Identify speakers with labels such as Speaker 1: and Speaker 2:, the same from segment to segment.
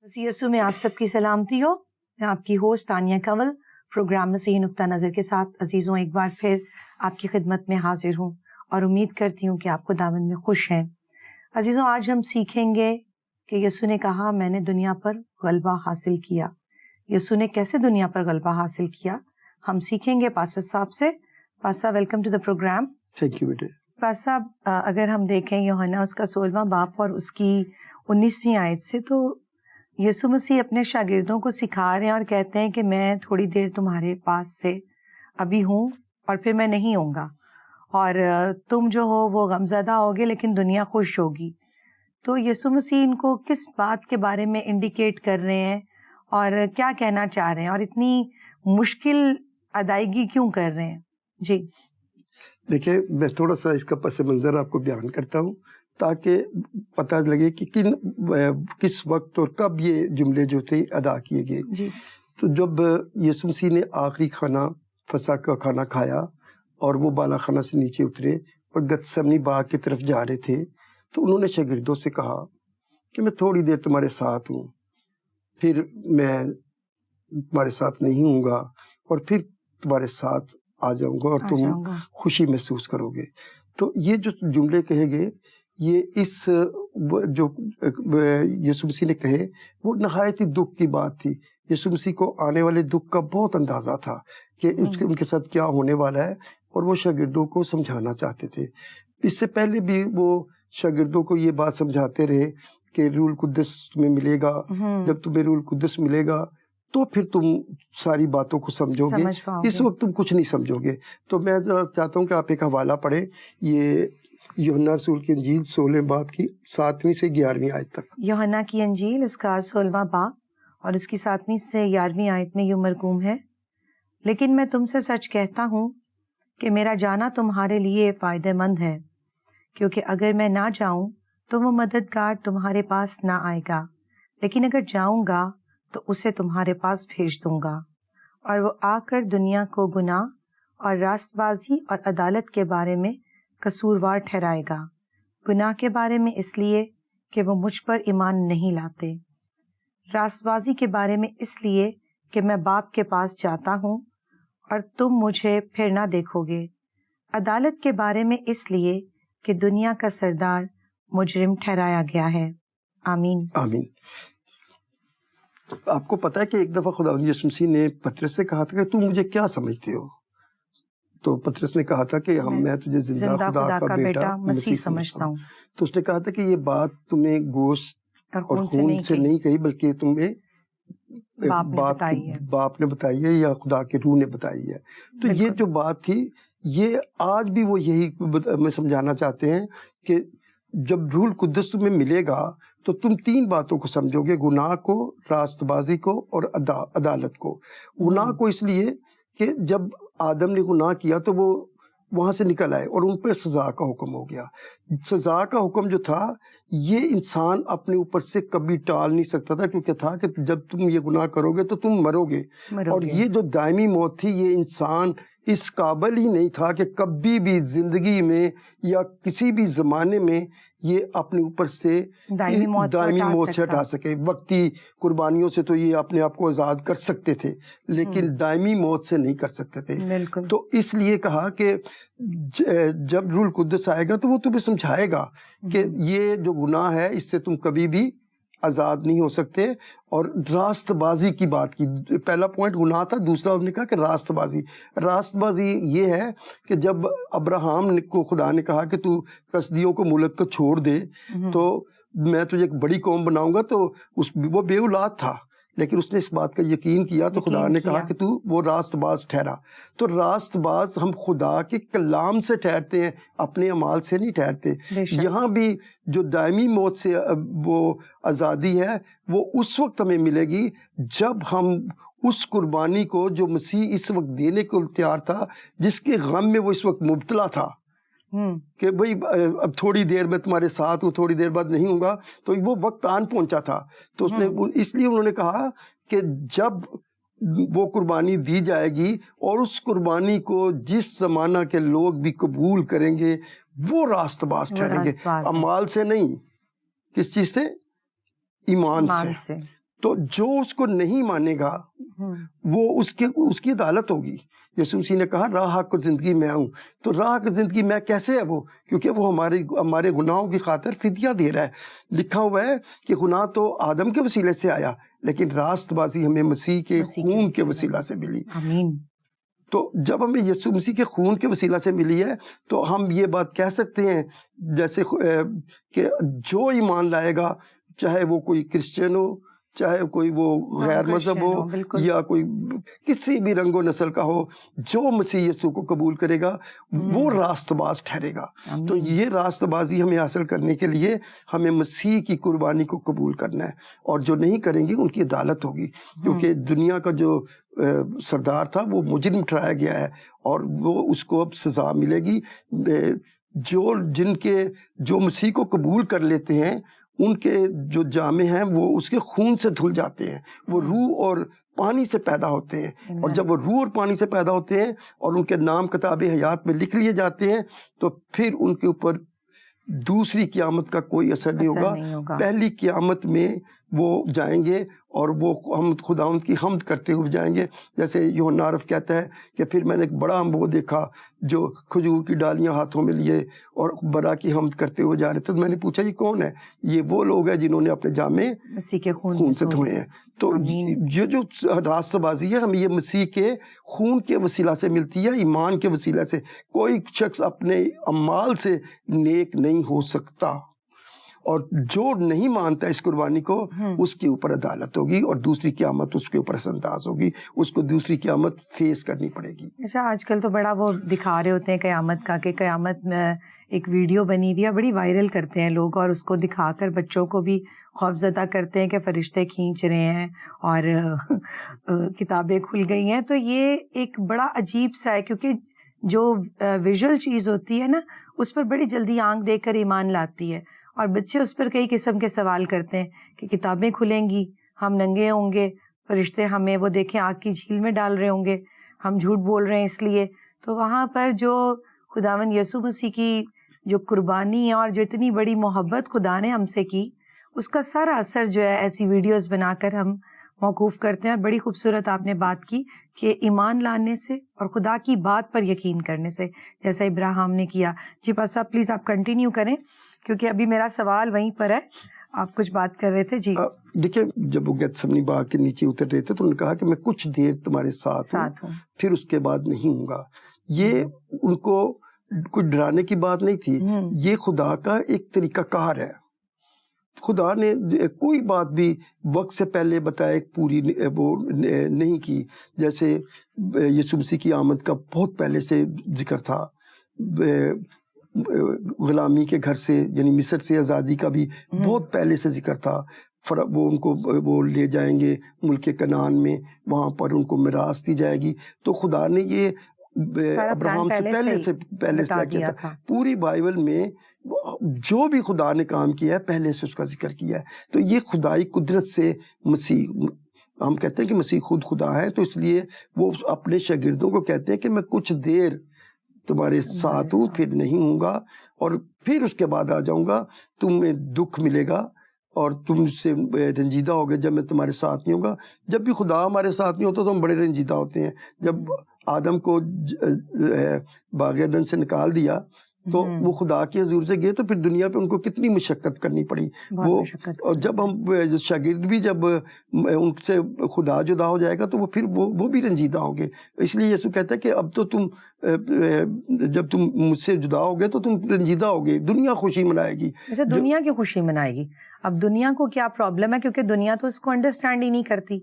Speaker 1: مسیح یسوع میں آپ سب کی سلامتی ہو. میں آپ کی ہوسٹ تانیہ کنول پروگرام مسیحی نقطہ نظر کے ساتھ عزیزوں ایک بار پھر آپ کی خدمت میں حاضر ہوں اور امید کرتی ہوں کہ آپ کو دامن میں خوش ہیں. عزیزوں آج ہم سیکھیں گے کہ یسوع نے کہا میں نے دنیا پر غلبہ حاصل کیا. یسوع نے کیسے دنیا پر غلبہ حاصل کیا ہم سیکھیں گے پاسٹر صاحب سے. پاسٹر صاحب welcome to the programme.
Speaker 2: Thank you بیٹے.
Speaker 1: پاسٹر صاحب اگر ہم دیکھیں یوحنا اس کا 16واں باب اور اس کی 19ویں آیت سے تو یسوع مسیح اپنے شاگردوں کو سکھا رہے ہیں اور کہتے ہیں کہ میں تھوڑی دیر تمہارے پاس سے ابھی ہوں اور پھر میں نہیں ہوں گا اور تم جو ہو وہ غمزدہ ہوگے لیکن دنیا خوش ہوگی. تو یسوع مسیح ان کو کس بات کے بارے میں انڈیکیٹ کر رہے ہیں اور کیا کہنا چاہ رہے ہیں اور اتنی مشکل ادائیگی کیوں کر رہے ہیں؟ جی
Speaker 2: دیکھیں میں تھوڑا سا اس کا پس منظر آپ کو بیان کرتا ہوں تاکہ پتہ لگے کہ کس وقت اور کب یہ جملے جو تھے ادا کیے گئے.
Speaker 1: جی
Speaker 2: تو جب یسوع مسیح نے آخری کھانا فسح کا کھانا کھایا اور وہ بالا خانہ سے نیچے اترے اور گتسمنی باغ کی طرف جا رہے تھے تو انہوں نے شاگردوں سے کہا کہ میں تھوڑی دیر تمہارے ساتھ ہوں، پھر میں تمہارے ساتھ نہیں ہوں گا اور پھر تمہارے ساتھ آ جاؤں گا اور تم خوشی محسوس کرو گے. تو یہ جو جملے کہے گئے یہ اس جو یسوع مسیح نے کہے وہ نہایت ہی دکھ کی بات تھی. یسوع مسیح کو آنے والے دکھ کا بہت اندازہ تھا کہ ان کے ساتھ کیا ہونے والا ہے اور وہ شاگردوں کو سمجھانا چاہتے تھے. اس سے پہلے بھی وہ شاگردوں کو یہ بات سمجھاتے رہے کہ روح القدس تمہیں ملے گا، جب تمہیں روح القدس ملے گا تو پھر تم ساری باتوں کو سمجھو گے، اس وقت تم کچھ نہیں سمجھو گے. تو میں ذرا چاہتا ہوں کہ آپ ایک حوالہ پڑھیں، یہ یوحنا رسول کی انجیل 16 باب کی 7ویں سے 11ویں آیت تک.
Speaker 1: یوحنا کی انجیل اس کا 16واں باب اور اس کی 7ویں سے 11ویں آیت میں یوں مرقوم ہے، لیکن میں تم سے سچ کہتا ہوں کہ میرا جانا تمہارے لیے فائدہ مند ہے، کیونکہ اگر میں نہ جاؤں تو وہ مددگار تمہارے پاس نہ آئے گا، لیکن اگر جاؤں گا تو اسے تمہارے پاس بھیج دوں گا، اور وہ آ کر دنیا کو گناہ اور راست بازی اور عدالت کے بارے میں قصوروار ٹھہرائے گا. گناہ کے بارے میں اس لیے کہ وہ مجھ پر ایمان نہیں لاتے، راست بازی کے بارے میں اس لیے کہ میں باپ کے پاس جاتا ہوں اور تم مجھے پھر نہ دیکھو گے، عدالت کے بارے میں اس لیے کہ دنیا کا سردار مجرم ٹھہرایا گیا ہے. آمین
Speaker 2: آمین. آپ کو پتہ ہے کہ ایک دفعہ خدا یسوع مسیح نے پطرس سے کہا تھا کہ تم مجھے کیا سمجھتے ہو؟ تو پطرس نے کہا تھا کہ میں تجھے زندہ خدا کا بیٹا مسیح سمجھتا ہوں. تو اس نے کہا تھا کہ یہ بات تمہیں گوشت اور خون سے نہیں کہی بلکہ تمہیں باپ نے بتائی ہے یا خدا کے روح نے بتائی ہے. تو یہ جو بات تھی یہ آج بھی وہ یہی میں سمجھانا چاہتے ہیں کہ جب روح القدس تمہیں ملے گا تو تم 3 باتوں کو سمجھو گے، گناہ کو، راست بازی کو اور عدالت کو. گناہ کو اس لیے کہ جب آدم نے گناہ کیا تو وہ وہاں سے نکل آئے اور ان پہ سزا کا حکم ہو گیا. سزا کا حکم جو تھا یہ انسان اپنے اوپر سے کبھی ٹال نہیں سکتا تھا، کیونکہ تھا کہ جب تم یہ گناہ کرو گے تو تم مرو گے. اور یہ جو دائمی موت تھی یہ انسان اس قابل ہی نہیں تھا کہ کبھی بھی زندگی میں یا کسی بھی زمانے میں یہ اپنے اوپر سے دائمی موت سے ہٹا سکے. وقتی قربانیوں سے تو یہ اپنے آپ کو آزاد کر سکتے تھے لیکن دائمی موت سے نہیں کر سکتے تھے. تو اس لیے کہا کہ جب روح القدس آئے گا تو وہ تمہیں سمجھائے گا کہ یہ جو گناہ ہے اس سے تم کبھی بھی آزاد نہیں ہو سکتے. اور راست بازی کی بات کی، پہلا پوائنٹ گناہ تھا، دوسرا انہوں نے کہا کہ راست بازی یہ ہے کہ جب ابراہیم کو خدا نے کہا کہ تو کسدیوں کو ملک کو چھوڑ دے تو میں تجھے ایک بڑی قوم بناؤں گا، تو وہ بے اولاد تھا لیکن اس نے اس بات کا یقین کیا تو خدا نے کہا کہ تو وہ راست باز ٹھہرا. تو راست باز ہم خدا کے کلام سے ٹھہرتے ہیں، اپنے اعمال سے نہیں ٹھہرتے. یہاں بھی جو دائمی موت سے وہ آزادی ہے وہ اس وقت ہمیں ملے گی جب ہم اس قربانی کو جو مسیح اس وقت دینے کو تیار تھا، جس کے غم میں وہ اس وقت مبتلا تھا کہ بھئی اب تھوڑی دیر میں تمہارے ساتھ ہوں، تھوڑی دیر بعد نہیں ہوں گا، تو وہ وقت آن پہنچا تھا. تو اس لیے انہوں نے کہا کہ جب وہ قربانی دی جائے گی اور اس قربانی کو جس زمانہ کے لوگ بھی قبول کریں گے وہ راست باز ٹھہریں گے، اعمال سے نہیں. کس چیز سے؟ ایمان سے. تو جو اس کو نہیں مانے گا وہ اس کی عدالت ہوگی. یسوع مسیح نے کہا راہ حق اور زندگی میں آؤں. تو راہ حق زندگی میں کیسے ہے وہ؟ کیونکہ وہ ہمارے گناہوں کی خاطر فدیہ دے رہا ہے. لکھا ہوا ہے کہ گناہ تو آدم کے وسیلے سے آیا لیکن راست بازی ہمیں مسیح کے خون کے وسیلہ سے ملی.
Speaker 1: آمین.
Speaker 2: تو جب ہمیں یسوع مسیح کے خون کے وسیلہ سے ملی ہے تو ہم یہ بات کہہ سکتے ہیں جیسے کہ جو ایمان لائے گا, چاہے وہ کوئی کرسچن ہو, چاہے کوئی وہ غیر مذہب ہو یا کوئی کسی بھی رنگ و نسل کا ہو, جو مسیح یسوع کو قبول کرے گا وہ راست باز ٹھہرے گا. تو یہ راست بازی ہمیں حاصل کرنے کے لیے ہمیں مسیح کی قربانی کو قبول کرنا ہے, اور جو نہیں کریں گے ان کی عدالت ہوگی. کیونکہ دنیا کا جو سردار تھا وہ مجرم ٹھہرایا گیا ہے اور وہ اس کو اب سزا ملے گی. جو مسیح کو قبول کر لیتے ہیں ان کے جو جامے ہیں وہ اس کے خون سے دھل جاتے ہیں, وہ روح اور پانی سے پیدا ہوتے ہیں, اور جب وہ روح اور پانی سے پیدا ہوتے ہیں اور ان کے نام کتاب حیات میں لکھ لیے جاتے ہیں تو پھر ان کے اوپر دوسری قیامت کا کوئی اثر نہیں ہوگا. پہلی قیامت میں وہ جائیں گے اور وہ خداوند کی حمد کرتے ہوئے جائیں گے. جیسے یوحنا عرف کہتا ہے کہ پھر میں نے ایک بڑا انبوہ دیکھا جو کھجور کی ڈالیاں ہاتھوں میں لیے اور برا کی حمد کرتے ہوئے جا رہے تھے. میں نے پوچھا یہ کون ہے؟ یہ وہ لوگ ہیں جنہوں نے اپنے جامے
Speaker 1: مسیح کے
Speaker 2: خون سے دھوئے ہیں. تو یہ جو راست بازی ہے ہمیں یہ مسیح کے خون کے وسیلہ سے ملتی ہے, ایمان کے وسیلہ سے. کوئی شخص اپنے اعمال سے نیک نہیں ہو سکتا, اور جو نہیں مانتا اس قربانی کو اس کے اوپر عدالت ہوگی اور دوسری قیامت اس کے اوپر اثر انداز ہوگی, اس کو دوسری قیامت فیس کرنی پڑے گی.
Speaker 1: اچھا, آج کل تو بڑا وہ دکھا رہے ہوتے ہیں قیامت کا, کہ قیامت میں ایک ویڈیو بنی ہوئی ہے, بڑی وائرل کرتے ہیں لوگ, اور اس کو دکھا کر بچوں کو بھی خوف زدہ کرتے ہیں کہ فرشتے کھینچ رہے ہیں اور کتابیں کھل گئی ہیں. تو یہ ایک بڑا عجیب سا ہے, کیونکہ جو ویژول چیز ہوتی ہے نا اس پر بڑی جلدی آنکھ دیکھ کر ایمان لاتی ہے, اور بچے اس پر کئی قسم کے سوال کرتے ہیں کہ کتابیں کھلیں گی, ہم ننگے ہوں گے, فرشتے ہمیں وہ دیکھیں آگ کی جھیل میں ڈال رہے ہوں گے, ہم جھوٹ بول رہے ہیں اس لیے. تو وہاں پر جو خداوند یسوع مسیح کی جو قربانی ہے اور جو اتنی بڑی محبت خدا نے ہم سے کی, اس کا سارا اثر جو ہے ایسی ویڈیوز بنا کر ہم موقوف کرتے ہیں. بڑی خوبصورت آپ نے بات کی کہ ایمان لانے سے اور خدا کی بات پر یقین کرنے سے, جیسا ابراہیم نے کیا. جی پاس صاحب پلیز آپ کنٹینیو کریں, کیونکہ ابھی میرا سوال وہیں پر ہے, آپ کچھ بات کر رہے تھے. جی
Speaker 2: دیکھیں, جب وہ گیتسمنی باغ کے نیچے اتر رہے تھے تو انہوں نے کہا کہ میں کچھ دیر تمہارے ساتھ ہوں, پھر اس کے بعد نہیں ہوں گا. یہ ان کو کوئی ڈرانے کی بات نہیں تھی, یہ خدا کا ایک طریقہ کار ہے. خدا نے کوئی بات بھی وقت سے پہلے بتائے پوری وہ نہیں کی. جیسے یسوع مسیح کی آمد کا بہت پہلے سے ذکر تھا, غلامی کے گھر سے یعنی مصر سے آزادی کا بھی بہت پہلے سے ذکر تھا. وہ ان کو وہ لے جائیں گے ملک کنعان میں, وہاں پر ان کو میراث دی جائے گی. تو خدا نے یہ ابراہیم سے پہلے سے کیا تھا. پوری بائبل میں جو بھی خدا نے کام کیا ہے پہلے سے اس کا ذکر کیا ہے. تو یہ خدائی قدرت سے مسیح, ہم کہتے ہیں کہ مسیح خود خدا ہے, تو اس لیے وہ اپنے شاگردوں کو کہتے ہیں کہ میں کچھ دیر تمہارے ساتھ ہوں, پھر نہیں ہوں گا, اور پھر اس کے بعد آ جاؤں گا. تمہیں دکھ ملے گا اور تم سے رنجیدہ ہوگے جب میں تمہارے ساتھ نہیں ہوں گا. جب بھی خدا ہمارے ساتھ نہیں ہوتا تو ہم بڑے رنجیدہ ہوتے ہیں. جب آدم کو باغ عدن سے نکال دیا تو وہ خدا کے حضور سے گئے, تو پھر دنیا پہ ان کو کتنی مشقت کرنی پڑی. وہ اور جب ہم شاگرد بھی جب ان سے خدا جدا ہو جائے گا تو وہ پھر وہ بھی رنجیدہ ہوں گے. اس لیے یسوع کہتا ہے کہ اب تو تم جب تم مجھ سے جدا ہوگے تو تم رنجیدہ ہوگے, دنیا خوشی منائے گی.
Speaker 1: اچھا, دنیا کی خوشی منائے گی. اب دنیا کو کیا پرابلم ہے, کیونکہ دنیا تو اس کو انڈرسٹینڈ ہی نہیں کرتی,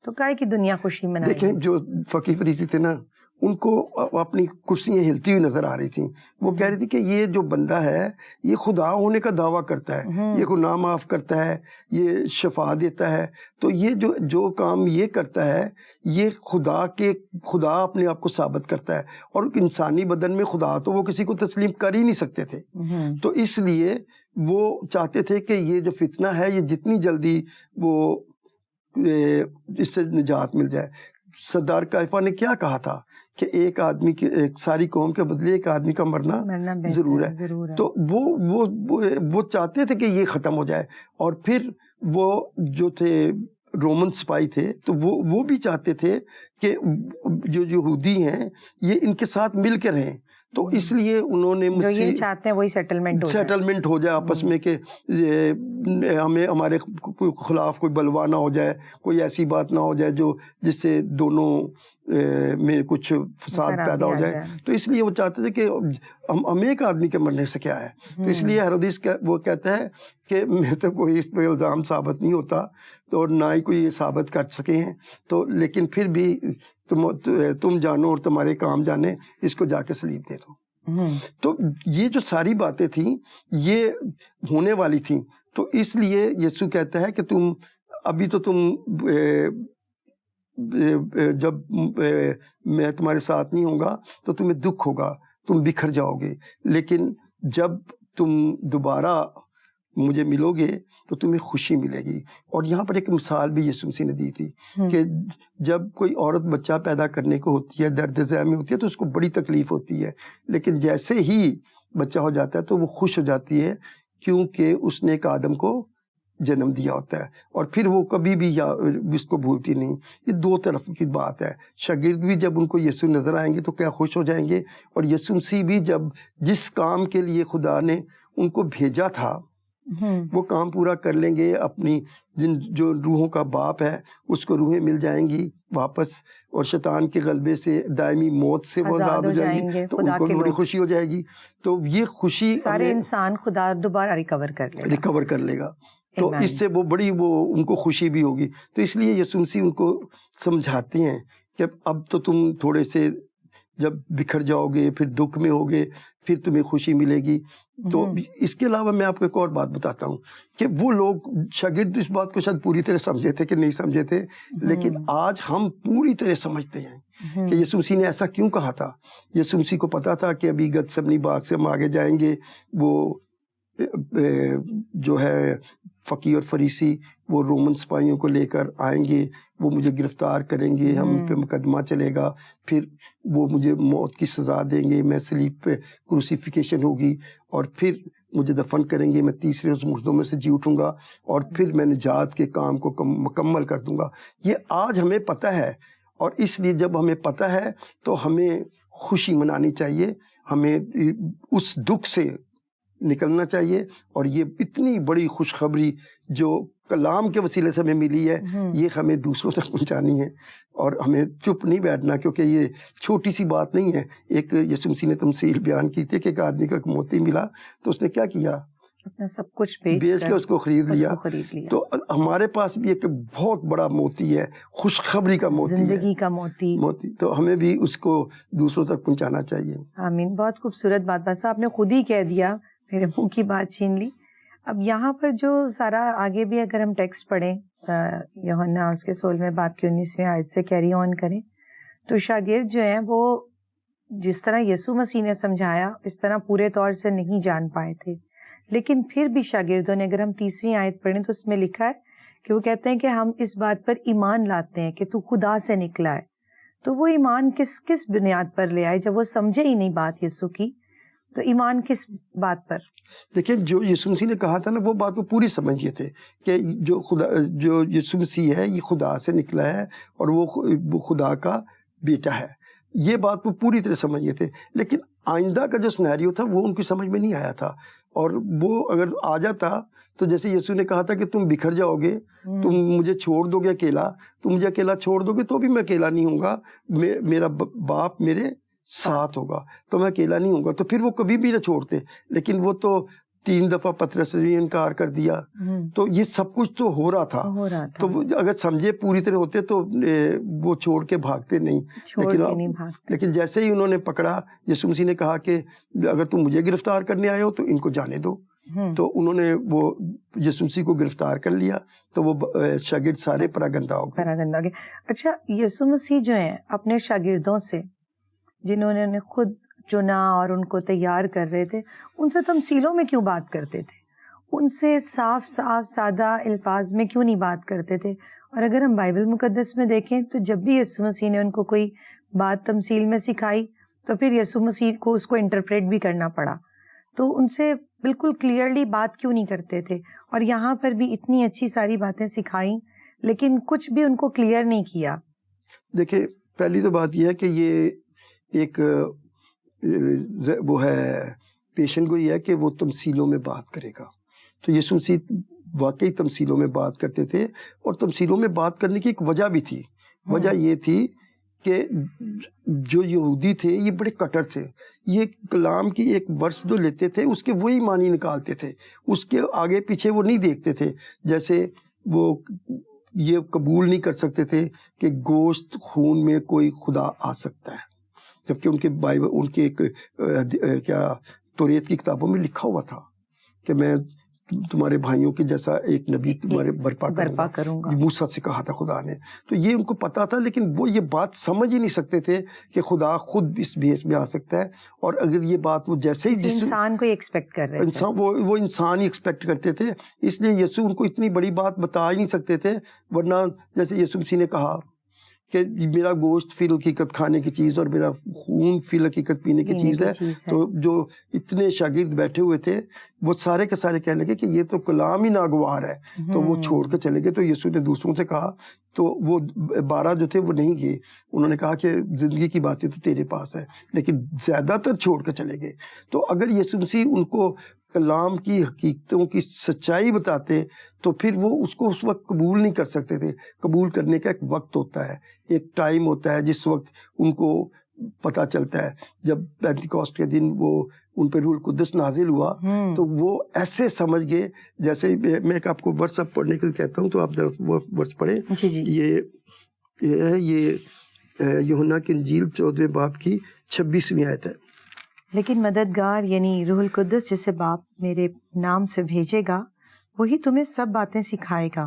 Speaker 1: تو کہے کہ دنیا خوشی منائے گی.
Speaker 2: دیکھیں, جو فقیہ فریسی تھے نا, ان کو اپنی کرسیاں ہلتی ہوئی نظر آ رہی تھیں. وہ کہہ رہی تھی کہ یہ جو بندہ ہے یہ خدا ہونے کا دعویٰ کرتا ہے, یہ گناہ معاف کرتا ہے, یہ شفا دیتا ہے. تو یہ جو کام یہ کرتا ہے یہ خدا اپنے آپ کو ثابت کرتا ہے, اور انسانی بدن میں خدا تو وہ کسی کو تسلیم کر ہی نہیں سکتے تھے. تو اس لیے وہ چاہتے تھے کہ یہ جو فتنہ ہے یہ جتنی جلدی وہ اس سے نجات مل جائے. سردار قیافہ نے کیا کہا تھا کہ ایک آدمی کی ساری قوم کے بدلے ایک آدمی کا مرنا ضرور ہے. تو وہ چاہتے تھے کہ یہ ختم ہو جائے, اور پھر وہ جو تھے رومن سپاہی تھے تو وہ بھی چاہتے تھے کہ جو یہودی ہیں یہ ان کے ساتھ مل کے رہیں، تو اس لیے انہوں نے مجھ سے
Speaker 1: چاہتے ہیں وہی
Speaker 2: سیٹلمنٹ ہو جائے آپس میں، کہ ہمیں ہمارے خلاف کوئی بلوا نہ ہو جائے، کوئی ایسی بات نہ ہو جائے جس سے دونوں میں کچھ فساد پیدا ہو جائے. تو اس لیے وہ چاہتے تھے کہ ہم ایک آدمی کے مرنے سے کیا ہے. تو اس لیے ہیرودیس وہ کہتا ہے کہ میرے تو کوئی اس پہ الزام ثابت نہیں ہوتا، تو نہ ہی کوئی یہ ثابت کر سکے ہیں، تو لیکن پھر بھی تم جانو اور تمہارے کام جانے، اس کو جا کے صلیب دے دو. تو یہ جو ساری باتیں تھیں یہ ہونے والی تھیں. تو اس لیے یسوع کہتا ہے کہ تم ابھی تو تم جب میں تمہارے ساتھ نہیں ہوں گا تو تمہیں دکھ ہوگا، تم بکھر جاؤ گے، لیکن جب تم دوبارہ مجھے ملو گے تو تمہیں خوشی ملے گی. اور یہاں پر ایک مثال بھی یسوع مسیح نے دی تھی کہ جب کوئی عورت بچہ پیدا کرنے کو ہوتی ہے، درد ذہ میں ہوتی ہے، تو اس کو بڑی تکلیف ہوتی ہے، لیکن جیسے ہی بچہ ہو جاتا ہے تو وہ خوش ہو جاتی ہے، کیونکہ اس نے ایک آدم کو جنم دیا ہوتا ہے، اور پھر وہ کبھی بھی اس کو بھولتی نہیں. یہ دو طرف کی بات ہے. شاگرد بھی جب ان کو یسوع نظر آئیں گے تو کیا خوش ہو جائیں گے، اور یسوع مسیح بھی جب جس کام کے لیے خدا نے ان کو بھیجا تھا وہ کام پورا کر لیں گے. اپنی جو روحوں کا باپ ہے اس کو روحیں مل جائیں گی واپس، اور شیطان کے غلبے سے، دائمی موت سے وہ آزاد ہو جائیں گے، تو ان کو بڑی خوشی ہو جائے گی. تو یہ خوشی
Speaker 1: سارے انسان خدا دوبارہ ریکور کر لے گا.
Speaker 2: تو اس سے وہ ان کو خوشی بھی ہوگی. تو اس لیے یسوع مسیح ان کو سمجھاتے ہیں کہ اب تو تم تھوڑے سے جب بکھر جاؤ گے، پھر دکھ میں ہوگے، پھر تمہیں خوشی ملے گی. تو اس کے علاوہ میں آپ کو ایک اور بات بتاتا ہوں کہ وہ لوگ شاگرد اس بات کو شاید پوری طرح سمجھے تھے کہ نہیں سمجھے تھے، لیکن آج ہم پوری طرح سمجھتے ہیں کہ یسوع مسیح نے ایسا کیوں کہا تھا. یسوع مسیح کو پتا تھا کہ ابھی گتسمنی باغ سے ہم آگے جائیں گے، وہ جو ہے فقیہ اور فریسی وہ رومن سپاہیوں کو لے کر آئیں گے، وہ مجھے گرفتار کریں گے، ہم پہ مقدمہ چلے گا، پھر وہ مجھے موت کی سزا دیں گے، میں صلیب پہ کروسیفیکیشن ہوگی، اور پھر مجھے دفن کریں گے، میں تیسرے روز مردوں میں سے جی اٹھوں گا، اور پھر میں نجات کے کام کو مکمل کر دوں گا. یہ آج ہمیں پتہ ہے، اور اس لیے جب ہمیں پتہ ہے تو ہمیں خوشی منانی چاہیے، ہمیں اس دکھ سے نکلنا چاہیے. اور یہ اتنی بڑی خوشخبری جو کلام کے وسیلے سے ہمیں ملی ہے، یہ ہمیں دوسروں تک پہنچانی ہے، اور ہمیں چپ نہیں بیٹھنا، کیونکہ یہ چھوٹی سی بات نہیں ہے. ایک یسوع مسیح نے تمثیل بیان کی تھی کہ ایک آدمی کو ایک موتی ملا تو اس نے کیا کیا،
Speaker 1: اپنا سب کچھ
Speaker 2: بیچ کے اس کو خرید لیا. تو ہمارے پاس بھی ایک بہت بڑا موتی ہے، خوشخبری کا موتی،
Speaker 1: زندگی کا موتی.
Speaker 2: تو ہمیں بھی اس کو دوسروں تک پہنچانا چاہیے.
Speaker 1: آمین. بہت خوبصورت بات بس آپ نے خود ہی کہہ دیا، میرے منہ کی بات چھین لی. اب یہاں پر جو سارا آگے بھی اگر ہم ٹیکسٹ پڑھیں یوحنا اس کے 16ویں باب کی 19ویں آیت سے کیری آن کریں، تو شاگرد جو ہیں وہ جس طرح یسوع مسیح نے سمجھایا اس طرح پورے طور سے نہیں جان پائے تھے، لیکن پھر بھی شاگردوں نے، اگر ہم 30ویں آیت پڑھیں تو اس میں لکھا ہے کہ وہ کہتے ہیں کہ ہم اس بات پر ایمان لاتے ہیں کہ تو خدا سے نکلا ہے. تو وہ ایمان کس بنیاد پر لے آئے جب وہ سمجھے ہی نہیں بات یسوع کی؟ تو ایمان کس بات پر؟
Speaker 2: دیکھیں جو یسوع مسیح نے کہا تھا نا وہ بات وہ پوری سمجھیے تھے کہ جو یسوع مسیح ہے یہ خدا سے نکلا ہے اور وہ خدا کا بیٹا ہے. یہ بات وہ پوری طرح سمجھیے تھے، لیکن آئندہ کا جو سنیریو تھا وہ ان کی سمجھ میں نہیں آیا تھا. اور وہ اگر آ جاتا تو جیسے یسوع نے کہا تھا کہ تم بکھر جاؤ گے، تم مجھے چھوڑ دو گے اکیلا، تم مجھے اکیلا چھوڑ دو گے تو بھی میں اکیلا نہیں ہوں گا، میرا باپ میرے ساتھ ہوگا تو میں اکیلا نہیں ہوں گا. تو پھر وہ کبھی بھی نہ چھوڑتے، لیکن وہ تو 3 دفعہ پطرس نے انکار کر دیا. تو یہ سب کچھ تو ہو رہا تھا. تو وہ اگر سمجھے پوری طرح ہوتے تو وہ چھوڑ کے بھاگتے نہیں. لیکن جیسے ہی انہوں نے پکڑا، یسوع مسیح نے کہا کہ اگر تم مجھے گرفتار کرنے آئے ہو تو ان کو جانے دو. تو انہوں نے وہ یسوع مسیح کو گرفتار کر لیا، تو وہ شاگرد سارے پراگندہ ہو گئے.
Speaker 1: اچھا، یسوع مسیح جو ہیں اپنے شاگردوں سے جنہوں نے خود چنا اور ان کو تیار کر رہے تھے، ان سے تمثیلوں میں کیوں بات کرتے تھے؟ ان سے صاف سادہ الفاظ میں کیوں نہیں بات کرتے تھے؟ اور اگر ہم بائبل مقدس میں دیکھیں تو جب بھی یسوع مسیح نے ان کو کوئی بات تمثیل میں سکھائی تو پھر یسوع مسیح کو اس کو انٹرپریٹ بھی کرنا پڑا. تو ان سے بالکل کلیئرلی بات کیوں نہیں کرتے تھے؟ اور یہاں پر بھی اتنی اچھی ساری باتیں سکھائیں لیکن کچھ بھی ان کو کلیئر نہیں کیا.
Speaker 2: دیکھیں پہلی تو بات یہ ہے کہ یہ ایک وہ ہے پیشن گوئی ہے کہ وہ تمثیلوں میں بات کرے گا. تو یسوع مسیح واقعی تمثیلوں میں بات کرتے تھے، اور تمثیلوں میں بات کرنے کی ایک وجہ بھی تھی. وجہ یہ تھی کہ جو یہودی تھے یہ بڑے کٹر تھے. یہ کلام کی ایک ورس جو لیتے تھے اس کے وہی معنی نکالتے تھے، اس کے آگے پیچھے وہ نہیں دیکھتے تھے. جیسے وہ یہ قبول نہیں کر سکتے تھے کہ گوشت خون میں کوئی خدا آ سکتا ہے، جبکہ ان کے بائبل، ان کے ایک کیا توریت کی کتابوں میں لکھا ہوا تھا کہ میں تمہارے بھائیوں کے جیسا ایک نبی تمہارے برپا کروں گا. موسیٰ سے کہا تھا خدا نے. تو یہ ان کو پتا تھا، لیکن وہ یہ بات سمجھ ہی نہیں سکتے تھے کہ خدا خود اس بھیس میں آ سکتا ہے. اور اگر یہ بات وہ جیسے ہی جس
Speaker 1: انسان کو ایکسپیکٹ کر رہے تھے،
Speaker 2: وہ انسان ہی ایکسپیکٹ کرتے تھے، اس لیے یسوع ان کو اتنی بڑی بات بتا ہی نہیں سکتے تھے. ورنہ جیسے یسوع مسیح نے کہا کہ میرا گوشت فی الحقیقت کھانے کی چیز اور میرا خون فی الحقیقت پینے کی چیز ہے. تو جو اتنے شاگرد بیٹھے ہوئے تھے وہ سارے کے سارے کہنے لگے کہ یہ تو کلام ہی ناگوار ہے. تو وہ چھوڑ کے چلے گئے. تو یسوع نے دوسروں سے کہا، تو وہ 12 جو تھے وہ نہیں گئے. انہوں نے کہا کہ زندگی کی باتیں تو تیرے پاس ہے، لیکن زیادہ تر چھوڑ کے چلے گئے. تو اگر یسوع مسیح ان کو کلام کی حقیقتوں کی سچائی بتاتے تو پھر وہ اس کو اس وقت قبول نہیں کر سکتے تھے. قبول کرنے کا ایک وقت ہوتا ہے، ایک ٹائم ہوتا ہے جس وقت ان کو پتہ چلتا ہے. جب پینٹیکوسٹ کے دن وہ ان پہ روح القدس نازل ہوا تو وہ ایسے سمجھ گئے. جیسے میں ایک آپ کو ورس اب پڑھنے کے لیے کہتا ہوں، تو آپ ذرا وہ ورس پڑھیں. یہ یوحنا کی انجیل 14 باب کی 26ویں آیت ہے.
Speaker 1: لیکن مددگار یعنی روح القدس جسے باپ میرے نام سے بھیجے گا وہی تمہیں سب باتیں سکھائے گا،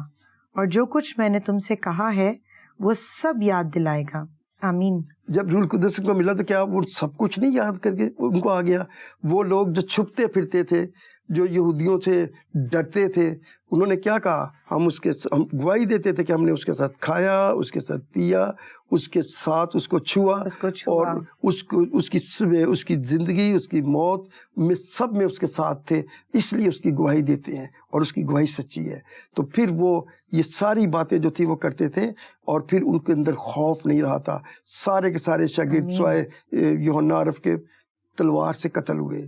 Speaker 1: اور جو کچھ میں نے تم سے کہا ہے وہ سب یاد دلائے گا. آمین.
Speaker 2: جب روح القدس کو ملا تو کیا وہ سب کچھ نہیں یاد کر کے ان کو آ گیا؟ وہ لوگ جو چھپتے پھرتے تھے، جو یہودیوں سے ڈرتے تھے، انہوں نے کیا کہا؟ ہم گواہی دیتے تھے کہ ہم نے اس کے ساتھ کھایا، اس کے ساتھ پیا، اس کے ساتھ اس کو چھوا، اور اس کی زندگی، اس کی موت میں سب میں اس کے ساتھ تھے. اس لیے اس کی گواہی دیتے ہیں، اور اس کی گواہی سچی ہے. تو پھر وہ یہ ساری باتیں جو تھی وہ کرتے تھے، اور پھر ان کے اندر خوف نہیں رہا تھا. سارے کے سارے شاگرد سوائے یوحنا عرف کے تلوار سے قتل ہوئے.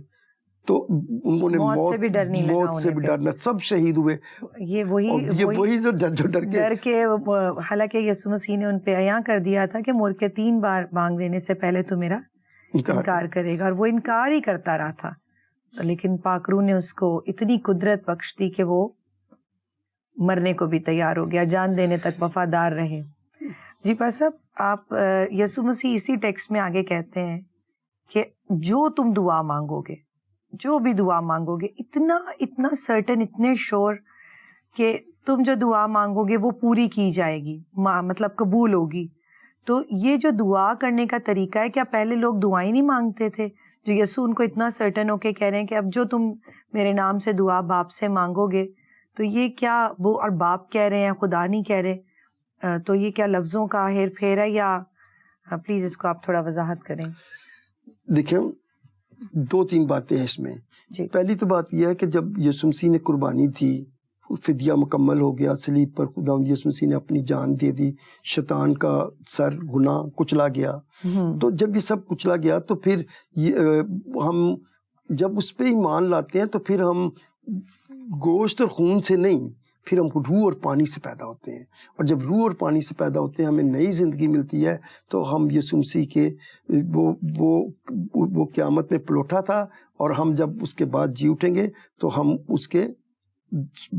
Speaker 2: تو انہوں نے موت سے بھی ڈرنا، سب شہید ہوئے. یہ وہی جو ڈر کے
Speaker 1: حالانکہ یسوع مسیح نے ان پہ عیاں کر دیا تھا کہ مر کے 3 بار مانگ دینے سے پہلے تو میرا انکار کرے گا، اور وہ انکار ہی کرتا رہا تھا. لیکن پاک روح نے اس کو اتنی قدرت بخش دی کہ وہ مرنے کو بھی تیار ہو گیا، جان دینے تک وفادار رہے. جی پاس صاحب، آپ یسوع مسیح اسی ٹیکسٹ میں آگے کہتے ہیں کہ جو تم دعا مانگو گے، جو بھی دعا مانگو گے، اتنا سرٹن، اتنے شور کہ تم جو دعا مانگو گے وہ پوری کی جائے گی، مطلب قبول ہوگی. تو یہ جو دعا کرنے کا طریقہ ہے، کیا پہلے لوگ دعائیں نہیں مانگتے تھے؟ جو یسوع ان کو اتنا سرٹن ہو کے کہہ رہے ہیں کہ اب جو تم میرے نام سے دعا باپ سے مانگو گے، تو یہ کیا وہ، اور باپ کہہ رہے ہیں، خدا نہیں کہہ رہے، تو یہ کیا لفظوں کا ہیر پھیر ہے، یا پلیز اس کو آپ تھوڑا وضاحت کریں.
Speaker 2: دیکھیں 2-3 باتیں ہیں اس میں. پہلی تو بات یہ ہے کہ جب یسوع مسیح نے قربانی تھی، فدیہ مکمل ہو گیا، صلیب پر خدا یسوع مسیح نے اپنی جان دے دی، شیطان کا سر گناہ کچلا گیا. تو جب یہ سب کچلا گیا تو پھر ہم جب اس پہ ایمان لاتے ہیں تو پھر ہم گوشت اور خون سے نہیں، پھر ہم روح اور پانی سے پیدا ہوتے ہیں. اور جب روح اور پانی سے پیدا ہوتے ہیں ہمیں نئی زندگی ملتی ہے. تو ہم یسوع مسیح کے وہ قیامت میں پلوٹا تھا، اور ہم جب اس کے بعد جی اٹھیں گے تو ہم اس کے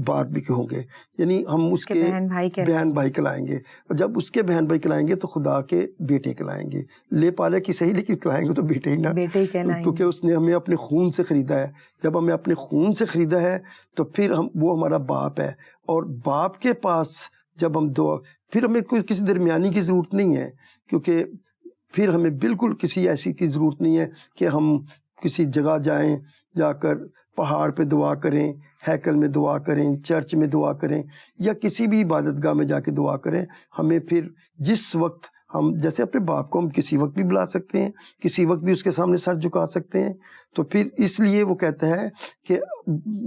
Speaker 2: بعد بھی ہوں گے، یعنی ہم اس کے بہن بھائی کہلائیں گے. اور جب اس کے بہن بھائی کہلائیں گے تو خدا کے بیٹے کہلائیں گے. لے پالے کی صحیح، لیکن کہلائیں گے تو بیٹے ہی نا، کیونکہ اس نے ہمیں اپنے خون سے خریدا ہے. جب ہمیں اپنے خون سے خریدا ہے تو پھر وہ ہمارا باپ ہے. اور باپ کے پاس جب ہم دعا، پھر ہمیں کوئی کسی درمیانی کی ضرورت نہیں ہے، کیونکہ پھر ہمیں بالکل کسی ایسی کی ضرورت نہیں ہے کہ ہم کسی جگہ جائیں، جا کر پہاڑ پہ دعا کریں، ہیکل میں دعا کریں، چرچ میں دعا کریں، یا کسی بھی عبادت گاہ میں جا کے دعا کریں. ہمیں پھر جس وقت ہم جیسے اپنے باپ کو ہم کسی وقت بھی بلا سکتے ہیں، کسی وقت بھی اس کے سامنے سر جھکا سکتے ہیں. تو پھر اس لیے وہ کہتا ہے کہ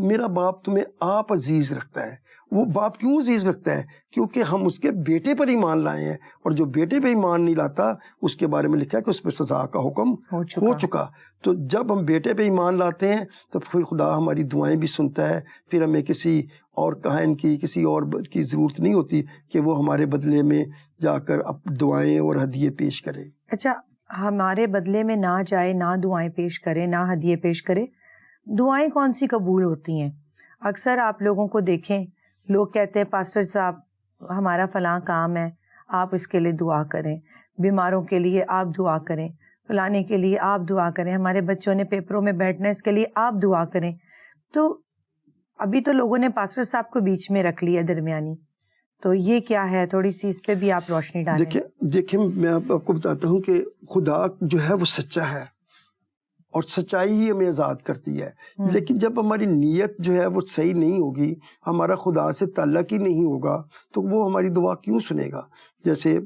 Speaker 2: میرا باپ تمہیں آپ عزیز رکھتا ہے، وہ باپ کیوں عزیز لگتا ہے؟ کیونکہ ہم اس کے بیٹے پر ایمان لائے ہیں، اور جو بیٹے پہ ایمان نہیں لاتا اس کے بارے میں لکھا ہے کہ اس پہ سزا کا حکم ہو چکا۔ تو جب ہم بیٹے پہ ایمان لاتے ہیں تو پھر خدا ہماری دعائیں بھی سنتا ہے، پھر ہمیں کسی اور کاہن کی، کسی اور کی ضرورت نہیں ہوتی کہ وہ ہمارے بدلے میں جا کر اب دعائیں اور ہدیے پیش کرے۔
Speaker 1: اچھا، ہمارے بدلے میں نہ جائے، نہ دعائیں پیش کرے، نہ ہدیے پیش کرے، دعائیں کون سی قبول ہوتی ہیں؟ اکثر آپ لوگوں کو دیکھیں، لوگ کہتے ہیں پاسٹر صاحب ہمارا فلاں کام ہے، آپ اس کے لیے دعا کریں، بیماروں کے لیے آپ دعا کریں، فلانے کے لیے آپ دعا کریں، ہمارے بچوں نے پیپروں میں بیٹھنا ہے اس کے لیے آپ دعا کریں۔ تو ابھی تو لوگوں نے پاسٹر صاحب کو بیچ میں رکھ لیا درمیانی، تو یہ کیا ہے؟ تھوڑی سی اس پہ بھی آپ روشنی ڈالیں۔
Speaker 2: دیکھیں میں آپ کو بتاتا ہوں کہ خدا جو ہے وہ سچا ہے اور سچائی ہی ہمیں آزاد کرتی ہے، لیکن جب ہماری نیت جو ہے وہ صحیح نہیں ہوگی، ہمارا خدا سے تعلق ہی نہیں ہوگا، تو وہ ہماری دعا کیوں سنے گا؟ جیسے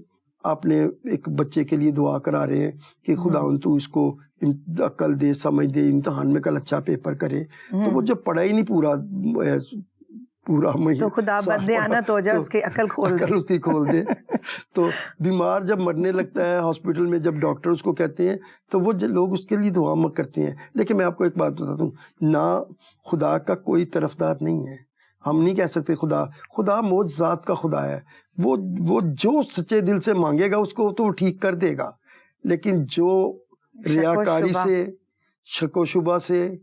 Speaker 2: آپ نے ایک بچے کے لیے دعا کرا رہے ہیں کہ خداوند تو اس کو عقل دے، سمجھ دے، امتحان میں کل اچھا پیپر کرے، تو وہ جب پڑھا ہی نہیں پورا
Speaker 1: تو خدا بددیانت ہو جائے، اس کی عقل
Speaker 2: اس کی کھول دے۔ تو بیمار جب مرنے لگتا ہے ہاسپٹل میں، جب ڈاکٹر اس کو کہتے ہیں تو وہ لوگ اس کے لیے دعا کرتے ہیں۔ لیکن میں آپ کو ایک بات بتاتا ہوں، نہ خدا کا کوئی طرفدار نہیں ہے، ہم نہیں کہہ سکتے خدا معجزات کا خدا ہے، وہ جو سچے دل سے مانگے گا اس کو تو وہ ٹھیک کر دے گا، لیکن جو ریاکاری سے، شک و شبہ سے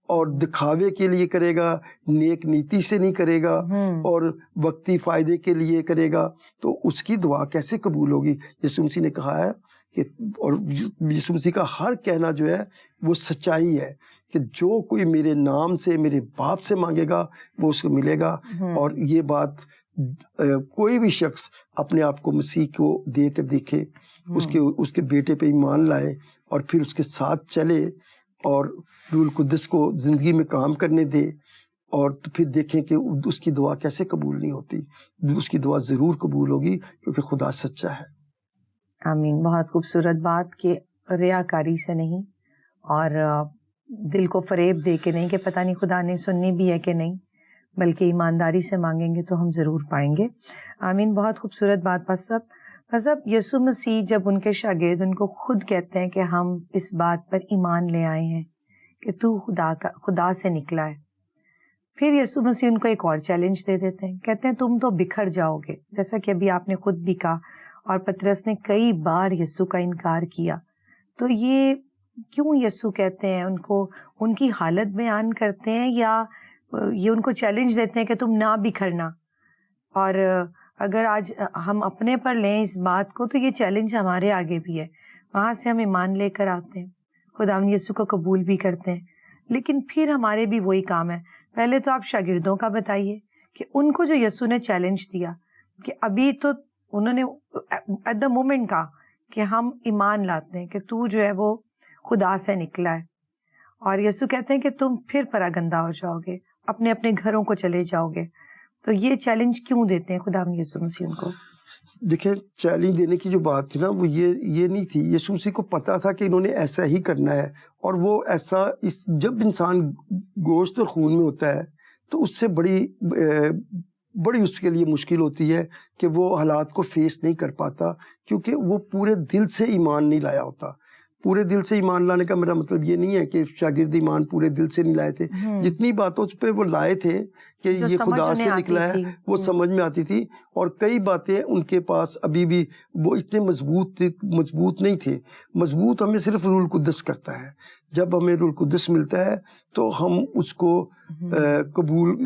Speaker 2: اور دکھاوے کے لیے کرے گا، نیک نیتی سے نہیں کرے گا اور وقتی فائدے کے لیے کرے گا، تو اس کی دعا کیسے قبول ہوگی؟ یسوع مسیح نے کہا ہے کہ، اور یسوع مسیح کا ہر کہنا جو ہے وہ سچائی ہے، کہ جو کوئی میرے نام سے، میرے باپ سے مانگے گا وہ اس کو ملے گا۔ اور یہ بات کوئی بھی شخص اپنے آپ کو مسیح کو دے کر دیکھے، اس کے بیٹے پہ ایمان لائے اور پھر اس کے ساتھ چلے اور روح القدس کو زندگی میں کام کرنے دے، اور تو پھر دیکھیں کہ اس کی دعا کیسے قبول نہیں ہوتی۔ اس کی دعا ضرور قبول ہوگی کیونکہ خدا سچا ہے۔
Speaker 1: آمین۔ بہت خوبصورت بات کہ ریاکاری سے نہیں اور دل کو فریب دے کے نہیں کہ پتہ نہیں خدا نے سننی بھی ہے کہ نہیں، بلکہ ایمانداری سے مانگیں گے تو ہم ضرور پائیں گے۔ آمین۔ بہت خوبصورت بات۔ بس اب یسوع مسیح جب ان کے شاگرد ان کو خود کہتے ہیں کہ ہم اس بات پر ایمان لے آئے ہیں کہ تو خدا سے نکلا ہے، پھر یسوع مسیح ان کو ایک اور چیلنج دے دیتے ہیں، کہتے ہیں تم تو بکھر جاؤ گے، جیسا کہ ابھی آپ نے خود بھی کہا، اور پطرس نے کئی بار یسوع کا انکار کیا۔ تو یہ کیوں یسوع کہتے ہیں ان کو، ان کی حالت بیان کرتے ہیں یا یہ ان کو چیلنج دیتے ہیں کہ تم نہ بکھرنا؟ اور اگر آج ہم اپنے پر لیں اس بات کو تو یہ چیلنج ہمارے آگے بھی ہے، وہاں سے ہم ایمان لے کر آتے ہیں، خداوند یسوع کو قبول بھی کرتے ہیں، لیکن پھر ہمارے بھی وہی کام ہے۔ پہلے تو آپ شاگردوں کا بتائیے کہ ان کو جو یسوع نے چیلنج دیا، کہ ابھی تو انہوں نے ایٹ دا مومنٹ کہا کہ ہم ایمان لاتے ہیں کہ تو جو ہے وہ خدا سے نکلا ہے، اور یسوع کہتے ہیں کہ تم پھر پراگندہ ہو جاؤ گے، اپنے اپنے گھروں کو چلے جاؤ گے۔ تو یہ چیلنج کیوں دیتے ہیں خداوند یسوع مسیح ان کو؟
Speaker 2: دیکھیں، چیلنج دینے کی جو بات تھی نا وہ یہ نہیں تھی، یسوع مسیح کو پتا تھا کہ انہوں نے ایسا ہی کرنا ہے، اور وہ ایسا جب انسان گوشت اور خون میں ہوتا ہے تو اس سے بڑی اس کے لیے مشکل ہوتی ہے کہ وہ حالات کو فیس نہیں کر پاتا، کیونکہ وہ پورے دل سے ایمان نہیں لایا ہوتا۔ پورے دل سے ایمان لانے کا میرا مطلب یہ نہیں ہے کہ شاگرد ایمان پورے دل سے نہیں لائے تھے، جتنی باتوں پہ وہ لائے تھے کہ یہ خدا سے نکلا ہے وہ سمجھ میں آتی تھی، اور کئی باتیں ان کے پاس ابھی بھی وہ اتنے مضبوط نہیں تھے۔ مضبوط ہمیں صرف روح القدس کرتا ہے، جب ہمیں روح القدس ملتا ہے تو ہم اس کو قبول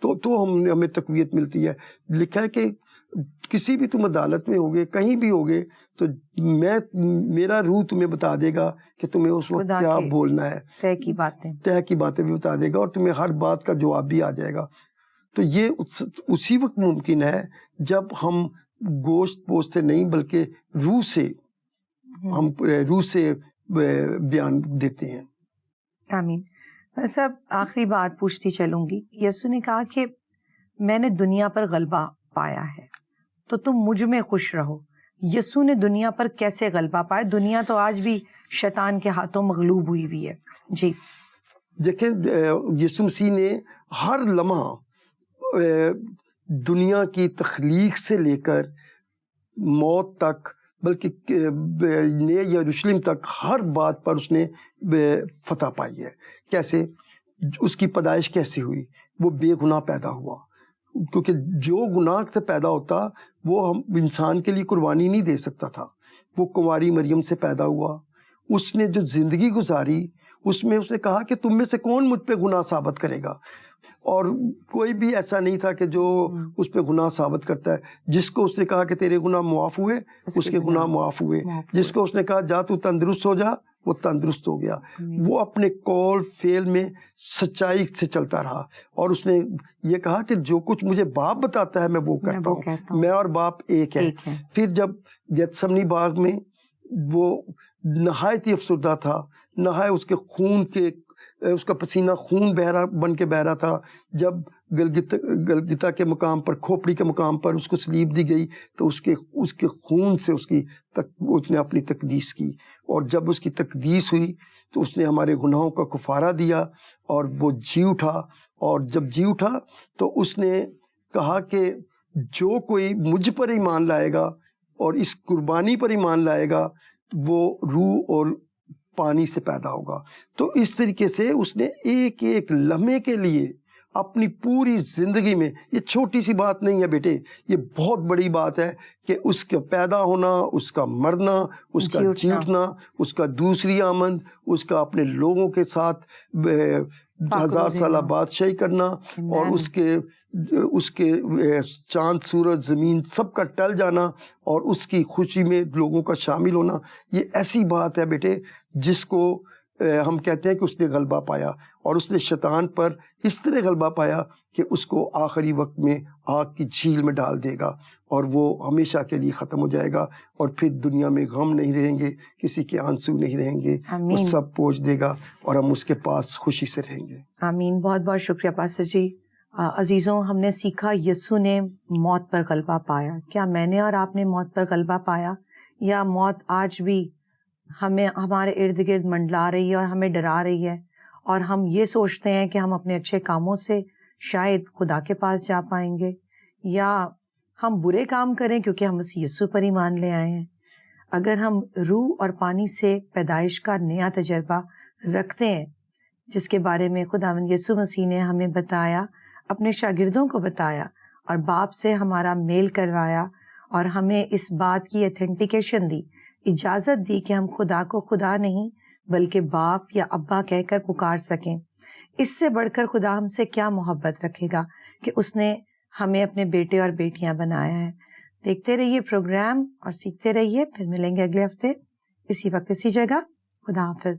Speaker 2: تو ہمیں تقویت ملتی ہے۔ لکھا ہے کہ کسی بھی تم عدالت میں ہوگے، کہیں بھی ہوگے، تو میرا روح تمہیں بتا دے گا کہ تمہیں اس وقت کیا بولنا ہے، طے کی باتیں بھی بتا دے گا، اور تمہیں ہر بات کا جواب بھی آ جائے گا۔ تو یہ اسی وقت ممکن ہے جب ہم گوشت پوشتے نہیں بلکہ روح سے بیان دیتے ہیں۔
Speaker 1: آمین۔ بس اب آخری بات پوچھتی چلوں گی۔ یسوع نے کہا کہ میں نے دنیا پر غلبہ پایا ہے تو تم مجھ میں خوش رہو۔ یسوع نے دنیا پر کیسے غلبہ پایا؟ دنیا تو آج بھی شیطان کے ہاتھوں مغلوب ہوئی ہے۔ جی
Speaker 2: دیکھیں، یسوع مسیح نے ہر لمحہ دنیا کی تخلیق سے لے کر موت تک، بلکہ نئے یروشلم تک ہر بات پر اس نے فتح پائی ہے۔ کیسے؟ اس کی پیدائش کیسے ہوئی؟ وہ بے گناہ پیدا ہوا، کیونکہ جو گناہ سے پیدا ہوتا وہ ہم انسان کے لیے قربانی نہیں دے سکتا تھا۔ وہ کنواری مریم سے پیدا ہوا، اس نے جو زندگی گزاری اس میں اس نے کہا کہ تم میں سے کون مجھ پہ گناہ ثابت کرے گا، اور کوئی بھی ایسا نہیں تھا کہ جو اس پہ گناہ ثابت کرتا ہے۔ جس کو اس نے کہا کہ تیرے گناہ معاف ہوئے، اس کے گناہ معاف ہوئے۔ جس کو اس نے کہا جا تو تندرست ہو جا، وہ تندرست ہو گیا۔ وہ اپنے قول فعل میں سچائی سے چلتا رہا، اور اس نے یہ کہا کہ جو کچھ مجھے باپ بتاتا ہے میں وہ کرتا ہوں، میں اور باپ ایک ہے۔ پھر جب گیتسمنی باغ میں وہ نہایت ہی افسردہ تھا، نہایت اس کے خون کے، اس کا پسینہ خون بن کے بہ رہا تھا، جب گلگتا کے مقام پر، کھوپڑی کے مقام پر اس کو صلیب دی گئی تو اس کے خون سے اس نے اپنی تقدیس کی، اور جب اس کی تقدیس ہوئی تو اس نے ہمارے گناہوں کا کفارہ دیا اور وہ جی اٹھا۔ اور جب جی اٹھا تو اس نے کہا کہ جو کوئی مجھ پر ایمان لائے گا اور اس قربانی پر ایمان لائے گا وہ روح اور پانی سے پیدا ہوگا۔ تو اس طریقے سے اس نے ایک ایک لمحے کے لیے اپنی پوری زندگی میں، یہ چھوٹی سی بات نہیں ہے بیٹے، یہ بہت بڑی بات ہے کہ اس کا پیدا ہونا، اس کا مرنا، اس کا جی اٹھنا، اس کا دوسری آمد، اس کا اپنے لوگوں کے ساتھ 1000 سالہ بادشاہی کرنا، اور اس کے چاند سورج زمین سب کا ٹل جانا اور اس کی خوشی میں لوگوں کا شامل ہونا، یہ ایسی بات ہے بیٹے جس کو ہم کہتے ہیں کہ اس نے غلبہ پایا، اور اس نے شیطان پر اس طرح غلبہ پایا کہ اس کو آخری وقت میں آگ کی جھیل میں ڈال دے گا، اور وہ ہمیشہ کے لیے ختم ہو جائے گا، اور پھر دنیا میں غم نہیں رہیں گے، کسی کے آنسو نہیں رہیں گے، وہ سب پوچھ دے گا اور ہم اس کے پاس خوشی سے رہیں گے۔
Speaker 1: آمین۔ بہت بہت شکریہ پاسٹر جی۔ عزیزوں، ہم نے سیکھا یسوع نے موت پر غلبہ پایا۔ کیا میں نے اور آپ نے موت پر غلبہ پایا، یا موت آج بھی ہمیں ہمارے ارد گرد منڈلا رہی ہے اور ہمیں ڈرا رہی ہے، اور ہم یہ سوچتے ہیں کہ ہم اپنے اچھے کاموں سے شاید خدا کے پاس جا پائیں گے، یا ہم برے کام کریں کیونکہ ہم مسیح یسوع پر ایمان لے آئے ہیں؟ اگر ہم روح اور پانی سے پیدائش کا نیا تجربہ رکھتے ہیں، جس کے بارے میں خداوند یسوع مسیح نے ہمیں بتایا، اپنے شاگردوں کو بتایا، اور باپ سے ہمارا میل کروایا، اور ہمیں اس بات کی ایتھینٹیکیشن دی، اجازت دی کہ ہم خدا کو خدا نہیں بلکہ باپ یا ابا کہہ کر پکار سکیں، اس سے بڑھ کر خدا ہم سے کیا محبت رکھے گا کہ اس نے ہمیں اپنے بیٹے اور بیٹیاں بنایا ہے۔ دیکھتے رہیے پروگرام اور سیکھتے رہیے، پھر ملیں گے اگلے ہفتے اسی وقت اسی جگہ۔ خدا حافظ۔